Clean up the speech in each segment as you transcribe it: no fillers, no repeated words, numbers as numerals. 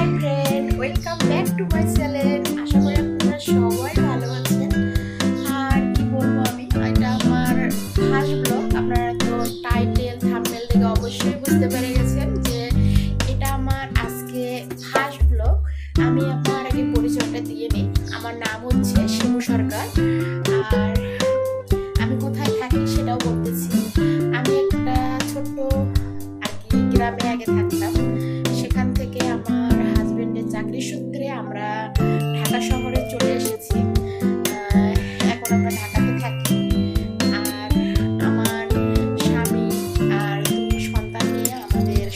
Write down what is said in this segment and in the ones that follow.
High friend, welcome back to my channel. আশা করি আপনারা সবাই ভালো আছেন। আর কি বলবো, আমি এটা আমার ফার্স্ট ব্লগ। আপনারা তো টাইটেল থাম্বনেল থেকে অবশ্যই বুঝতে পেরে গেছেন যে এটা আমার আজকে ফার্স্ট ব্লগ। আমি আপনার আগে পরিচয়টা দিয়ে নিই। আমার নাম হচ্ছে শিমু সরকার। আর আমি কোথায় থাকি সেটাও বলতেছি। আমি একটা ছোট্ট আর কি গ্রামে আগে থাকতাম। সেখান থেকে আমার হাজবেন্ডের চাকরি সূত্রে আমরা ঢাকা শহরে চলে এসেছি। এখন আমরা ঢাকাতে থাকি। আর আমার স্বামী আর দুটো সন্তান নিয়ে আমাদের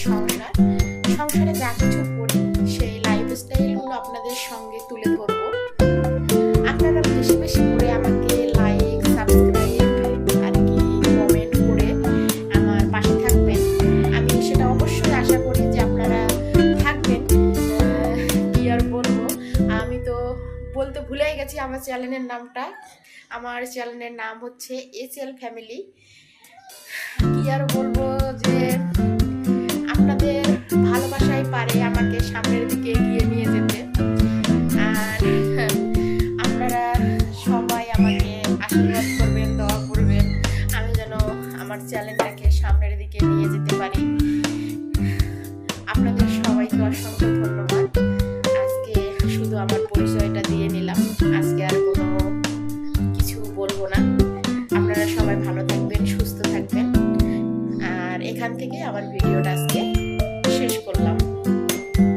সংসারে যা কিছু করি সেই লাইফস্টাইলগুলো আপনাদের সঙ্গে তুলে ধরবো। আপনারা বেশি বেশি করে আমাকে লাইক, সাবস্ক্রাইব আর কি কমেন্ট করে আমার পাশে থাকবেন। আমি সেটা অবশ্যই আশা করি যে আপনারা থাকবেন। কি আর বলবো, আমি তো বলতে ভুলেই গেছি আমার চ্যানেলের নামটা। আমার চ্যানেলের নাম হচ্ছে এসএল ফ্যামিলি। কি আর বলবো যে আপনাদের ভালোবাসাই পারে আমাকে সামনের দিকে এগিয়ে নিয়ে যেতে। আর আপনারা সবাই আমাকে আশীর্বাদ করবেন, দোয়া করবেন, আমি যেন আমার চ্যানেলটাকে সামনের দিকে নিয়ে যেতে পারি। আপনাদের সবাইকে অসংখ্য ধন্যবাদ। আজকে শুধু আমার পরিচয়টা দিয়ে নিলাম, আজকে আর কোনো কিছু বলবো না। আপনারা সবাই ভালো থাকবেন, সুস্থ থাকবেন। আর এখান থেকে আমার